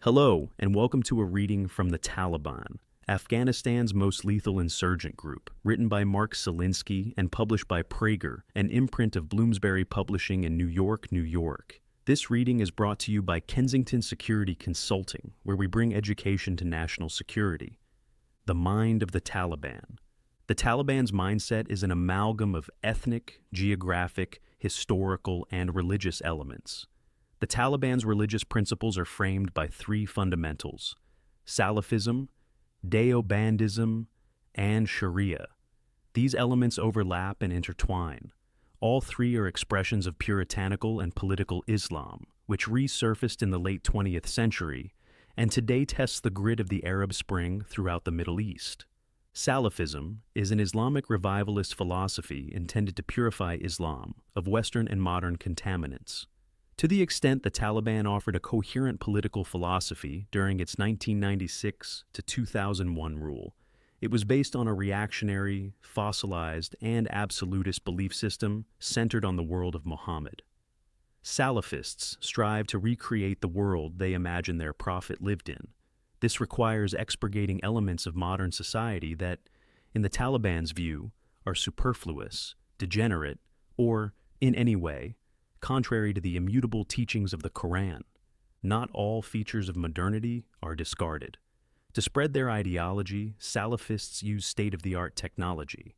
Hello, and welcome to a reading from the Taliban, Afghanistan's most lethal insurgent group, written by Mark Silinsky and published by Praeger, an imprint of Bloomsbury Publishing in New York, New York. This reading is brought to you by Kensington Security Consulting, where we bring education to national security. The mind of the Taliban. The Taliban's mindset is an amalgam of ethnic, geographic, historical, and religious elements. The Taliban's religious principles are framed by three fundamentals: Salafism, Deobandism, and Sharia. These elements overlap and intertwine. All three are expressions of puritanical and political Islam, which resurfaced in the late 20th century and today tests the grit of the Arab Spring throughout the Middle East. Salafism is an Islamic revivalist philosophy intended to purify Islam of Western and modern contaminants. To the extent the Taliban offered a coherent political philosophy during its 1996 to 2001 rule, it was based on a reactionary, fossilized, and absolutist belief system centered on the world of Mohammed. Salafists strive to recreate the world they imagine their prophet lived in. This requires expurgating elements of modern society that, in the Taliban's view, are superfluous, degenerate, or, in any way, contrary to the immutable teachings of the Koran. Not all features of modernity are discarded. To spread their ideology, Salafists use state-of-the-art technology.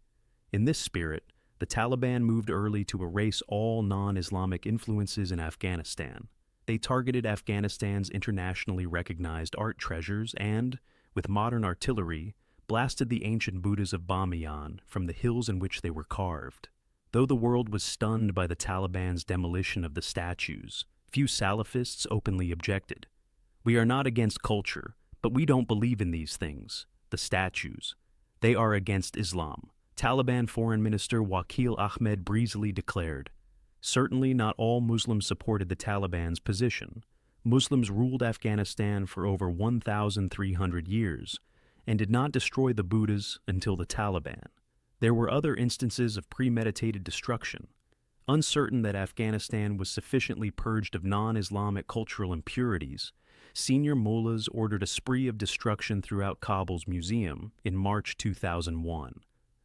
In this spirit, the Taliban moved early to erase all non-Islamic influences in Afghanistan. They targeted Afghanistan's internationally recognized art treasures and, with modern artillery, blasted the ancient Buddhas of Bamiyan from the hills in which they were carved. Though the world was stunned by the Taliban's demolition of the statues, few Salafists openly objected. "We are not against culture, but we don't believe in these things, the statues. They are against Islam," Taliban Foreign Minister Wakil Ahmed breezily declared. Certainly not all Muslims supported the Taliban's position. Muslims ruled Afghanistan for over 1,300 years and did not destroy the Buddhas until the Taliban. There were other instances of premeditated destruction. Uncertain that Afghanistan was sufficiently purged of non-Islamic cultural impurities, senior mullahs ordered a spree of destruction throughout Kabul's museum in March 2001.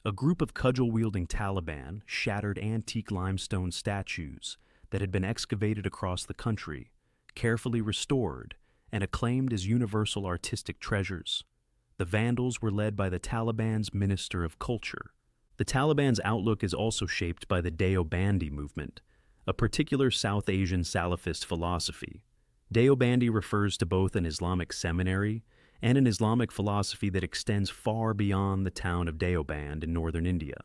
A group of cudgel-wielding Taliban shattered antique limestone statues that had been excavated across the country, carefully restored, and acclaimed as universal artistic treasures. The vandals were led by the Taliban's Minister of Culture. The Taliban's outlook is also shaped by the Deobandi movement, a particular South Asian Salafist philosophy. Deobandi refers to both an Islamic seminary and an Islamic philosophy that extends far beyond the town of Deoband in northern India.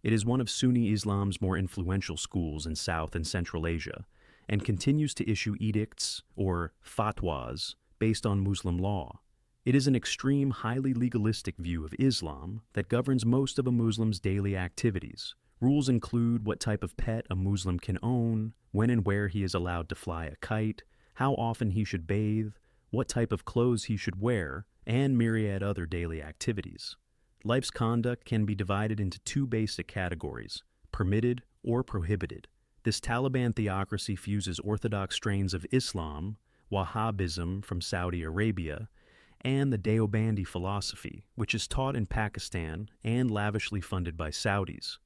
It is one of Sunni Islam's more influential schools in South and Central Asia, and continues to issue edicts, or fatwas, based on Muslim law. It is an extreme, highly legalistic view of Islam that governs most of a Muslim's daily activities. Rules include what type of pet a Muslim can own, when and where he is allowed to fly a kite, how often he should bathe, what type of clothes he should wear, and myriad other daily activities. Life's conduct can be divided into two basic categories: permitted or prohibited. This Taliban theocracy fuses orthodox strains of Islam, Wahhabism from Saudi Arabia, and the Deobandi philosophy, which is taught in Pakistan and lavishly funded by Saudis.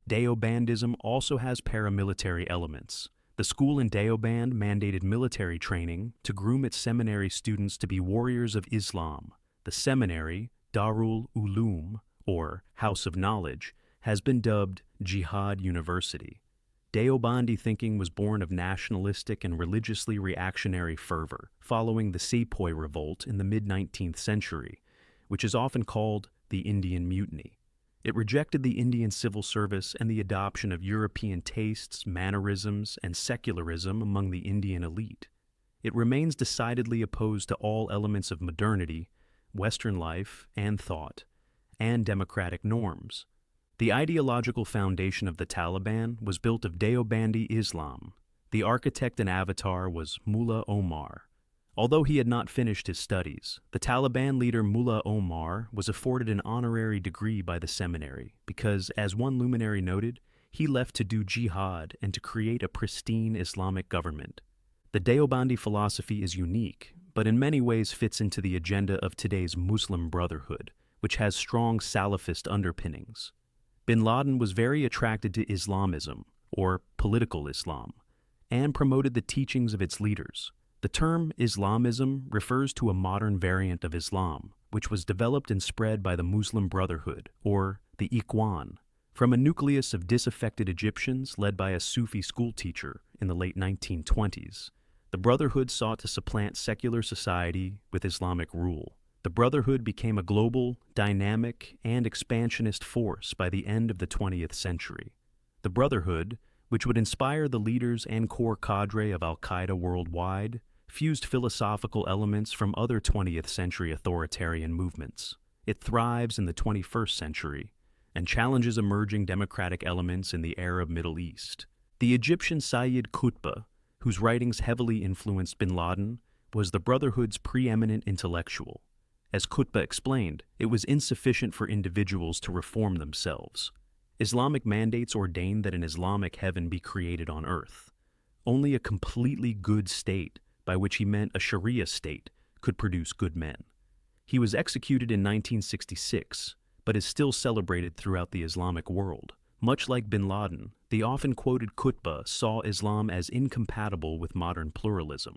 Deobandism also has paramilitary elements. The school in Deoband mandated military training to groom its seminary students to be warriors of Islam. The seminary, Darul Uloom, or House of Knowledge, has been dubbed Jihad University. Deobandi thinking was born of nationalistic and religiously reactionary fervor following the Sepoy Revolt in the mid-19th century, which is often called the Indian Mutiny. It rejected the Indian civil service and the adoption of European tastes, mannerisms, and secularism among the Indian elite. It remains decidedly opposed to all elements of modernity, Western life and thought, and democratic norms. The ideological foundation of the Taliban was built of Deobandi Islam. The architect and avatar was Mullah Omar. Although he had not finished his studies, the Taliban leader Mullah Omar was afforded an honorary degree by the seminary because, as one luminary noted, he left to do jihad and to create a pristine Islamic government. The Deobandi philosophy is unique but in many ways fits into the agenda of today's Muslim Brotherhood, which has strong Salafist underpinnings. Bin Laden was very attracted to Islamism, or political Islam, and promoted the teachings of its leaders. The term Islamism refers to a modern variant of Islam, which was developed and spread by the Muslim Brotherhood, or the Ikhwan, from a nucleus of disaffected Egyptians led by a Sufi schoolteacher in the late 1920s. The Brotherhood sought to supplant secular society with Islamic rule. The Brotherhood became a global, dynamic, and expansionist force by the end of the 20th century. The Brotherhood, which would inspire the leaders and core cadre of al-Qaeda worldwide, fused philosophical elements from other 20th century authoritarian movements. It thrives in the 21st century and challenges emerging democratic elements in the Arab Middle East. The Egyptian Sayyid Qutb, whose writings heavily influenced bin Laden, was the Brotherhood's preeminent intellectual. As Qutb explained, it was insufficient for individuals to reform themselves. Islamic mandates ordained that an Islamic heaven be created on earth. Only a completely good state, by which he meant a Sharia state, could produce good men. He was executed in 1966, but is still celebrated throughout the Islamic world. Much like bin Laden, the often-quoted Qutb saw Islam as incompatible with modern pluralism.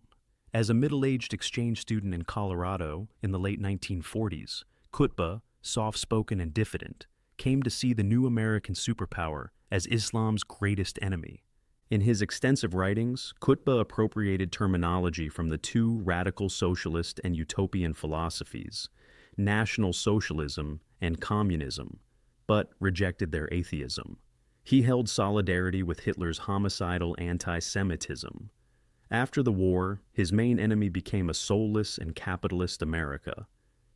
As a middle-aged exchange student in Colorado in the late 1940s, Qutb, soft-spoken and diffident, came to see the new American superpower as Islam's greatest enemy. In his extensive writings, Qutb appropriated terminology from the two radical socialist and utopian philosophies, National Socialism and Communism, but rejected their atheism. He held solidarity with Hitler's homicidal anti-Semitism. After the war, his main enemy became a soulless and capitalist America.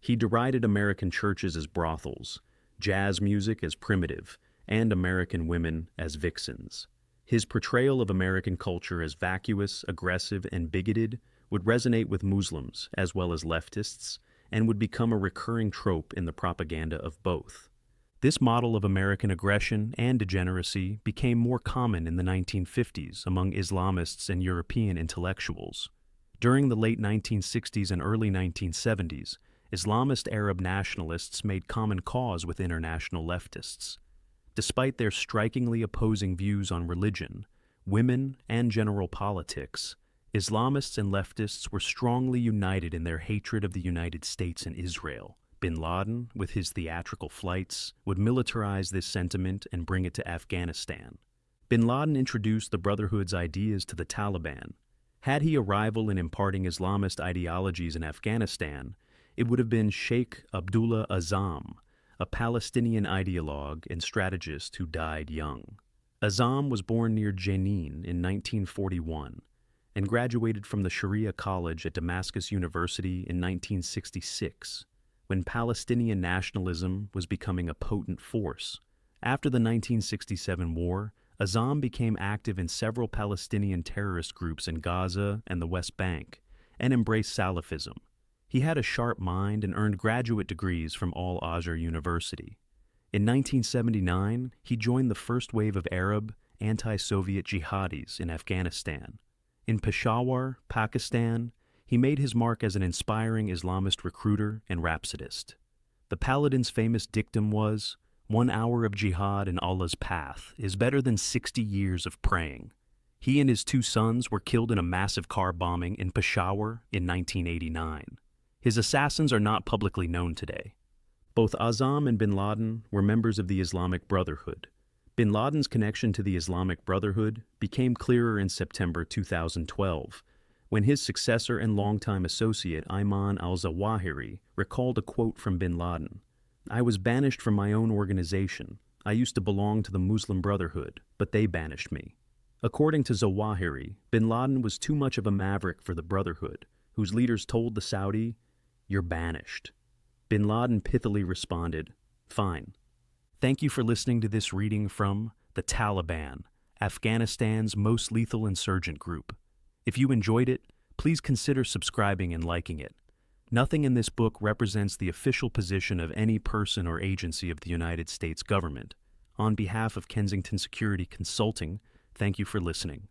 He derided American churches as brothels, jazz music as primitive, and American women as vixens. His portrayal of American culture as vacuous, aggressive, and bigoted would resonate with Muslims as well as leftists, and would become a recurring trope in the propaganda of both. This model of American aggression and degeneracy became more common in the 1950s among Islamists and European intellectuals. During the late 1960s and early 1970s, Islamist Arab nationalists made common cause with international leftists. Despite their strikingly opposing views on religion, women, and general politics, Islamists and leftists were strongly united in their hatred of the United States and Israel. Bin Laden, with his theatrical flights, would militarize this sentiment and bring it to Afghanistan. Bin Laden introduced the Brotherhood's ideas to the Taliban. Had he a rival in imparting Islamist ideologies in Afghanistan, it would have been Sheikh Abdullah Azzam, a Palestinian ideologue and strategist who died young. Azzam was born near Jenin in 1941 and graduated from the Sharia College at Damascus University in 1966. When Palestinian nationalism was becoming a potent force. After the 1967 war, Azzam became active in several Palestinian terrorist groups in Gaza and the West Bank, and embraced Salafism. He had a sharp mind and earned graduate degrees from Al-Azhar University. In 1979, he joined the first wave of Arab, anti-Soviet jihadis in Afghanistan. In Peshawar, Pakistan, he made his mark as an inspiring Islamist recruiter and rhapsodist. The Paladin's famous dictum was, "1 hour of jihad in Allah's path is better than 60 years of praying." He and his 2 sons were killed in a massive car bombing in Peshawar in 1989. His assassins are not publicly known today. Both Azzam and bin Laden were members of the Islamic Brotherhood. Bin Laden's connection to the Islamic Brotherhood became clearer in September 2012, when his successor and longtime associate Ayman al-Zawahiri recalled a quote from bin Laden. "I was banished from my own organization. I used to belong to the Muslim Brotherhood, but they banished me." According to Zawahiri, bin Laden was too much of a maverick for the Brotherhood, whose leaders told the Saudi, "You're banished." Bin Laden pithily responded, "Fine." Thank you for listening to this reading from The Taliban, Afghanistan's most lethal insurgent group. If you enjoyed it, please consider subscribing and liking it. Nothing in this book represents the official position of any person or agency of the United States government. On behalf of Kensington Security Consulting, thank you for listening.